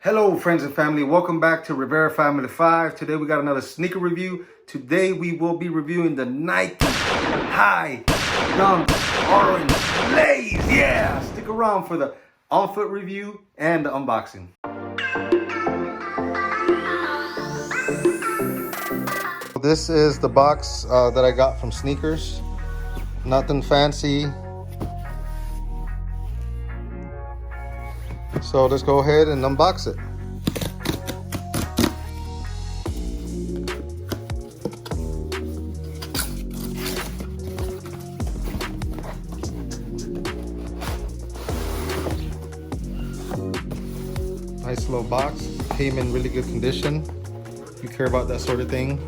Hello friends and family, welcome back to Rivera Family 5. Today we got another sneaker review. Today we will be reviewing the Nike High Dunk Orange Blaze. Yeah, stick around for the on-foot review and the unboxing. This is the box that I got from Sneakers. Nothing fancy. So let's go ahead and unbox it. Nice little box. Came in really good condition. You care about that sort of thing.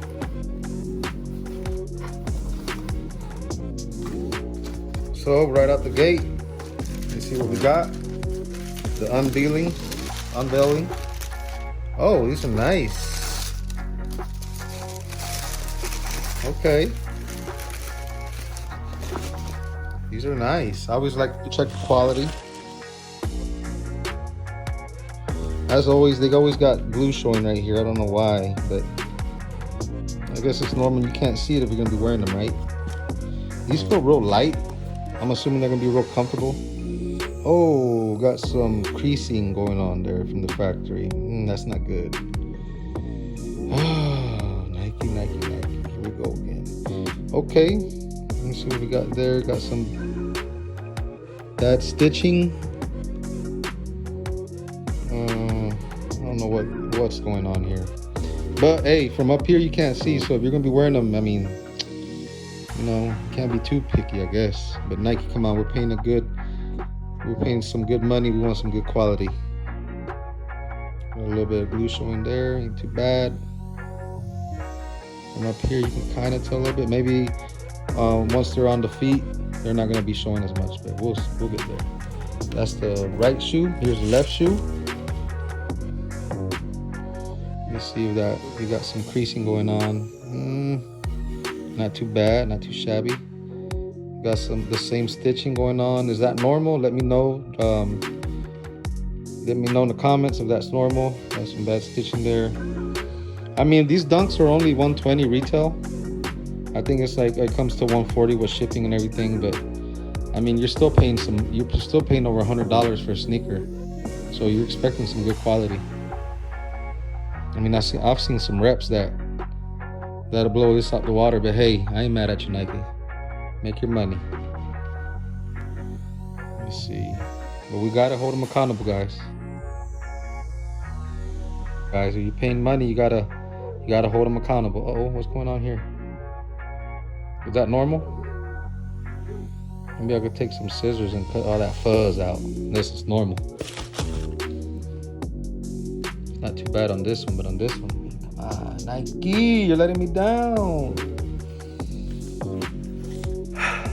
So right out the gate, let's see what we got. The unveiling. Oh, these are nice. Okay. These are nice. I always like to check the quality. As always, they always got glue showing right here. I don't know why, but I guess it's normal. You can't see it if you're gonna be wearing them, right? These feel real light. I'm assuming they're gonna be real comfortable. Oh, got some creasing going on there from the factory. That's not good. Nike. Here we go again. Okay, let me see what we got there. Got some bad stitching. I don't know what's going on here. But hey, from up here you can't see, so if you're gonna be wearing them, I mean, you know, can't be too picky, I guess. But Nike, come on, we're paying some good money. We want some good quality. Got a little bit of glue showing there, ain't too bad. From up here you can kind of tell a little bit. Maybe once they're on the feet, they're not gonna be showing as much, but we'll get there. That's the right shoe. Here's the left shoe. Let's see if we got some creasing going on. Not too bad, not too shabby. Got the same stitching going on. Is that normal? Let me know. Let me know in the comments if that's normal. Got some bad stitching there. I mean, these dunks are only $120 retail. I think it's like it comes to $140 with shipping and everything. But I mean, you're still paying over $100 for a sneaker. So you're expecting some good quality. I mean, I've seen some reps that'll blow this out the water. But hey, I ain't mad at you, Nike. Make your money. Let me see. But we gotta hold them accountable, guys. Guys, if you're paying money, you gotta hold them accountable. Uh-oh, what's going on here? Is that normal? Maybe I could take some scissors and cut all that fuzz out. This is normal. It's not too bad on this one, but on this one, come on, Nike, you're letting me down.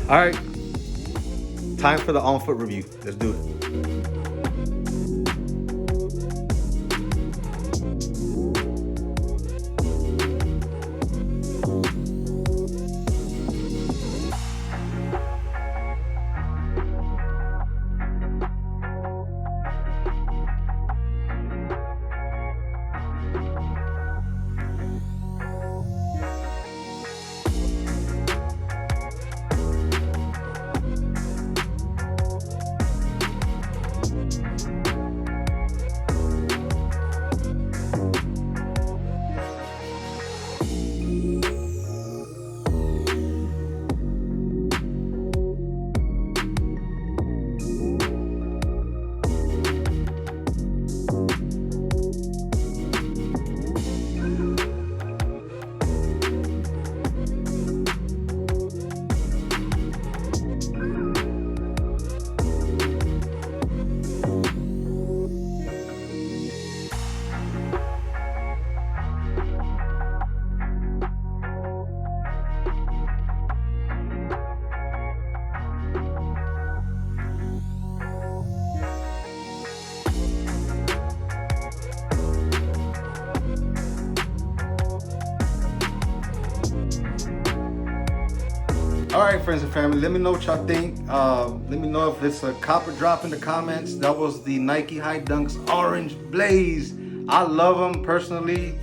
All right, time for the on-foot review. Let's do it. All right, friends and family, let me know what y'all think. Let me know if it's a copper drop in the comments. That was the Nike High Dunks Orange Blaze. I love them personally.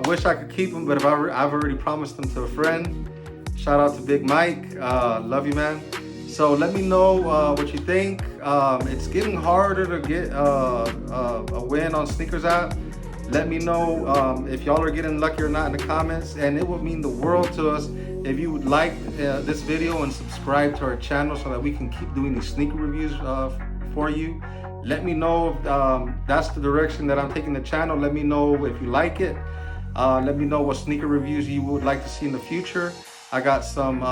Wish I could keep them, but I've already promised them to a friend. Shout out to Big Mike. Love you, man. So let me know what you think. It's getting harder to get a win on Sneakers app. Let me know if y'all are getting lucky or not in the comments, and it would mean the world to us if you would like this video and subscribe to our channel so that we can keep doing these sneaker reviews for you. Let me know if that's the direction that I'm taking the channel. Let me know if you like it. Let me know what sneaker reviews you would like to see in the future. I got some,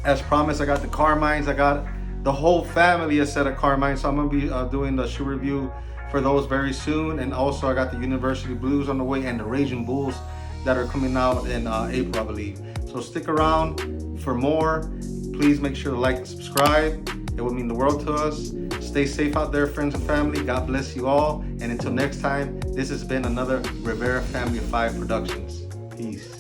as promised, I got the Carmines. I got the whole family a set of Carmines, so I'm gonna be doing the shoe review for those very soon. And also I got the University Blues on the way and the Raging Bulls that are coming out in April, I believe. So stick around for more. Please make sure to like and subscribe. It would mean the world to us. Stay safe out there, friends and family. God bless you all. And until next time, this has been another Rivera Family of 5 Productions. Peace.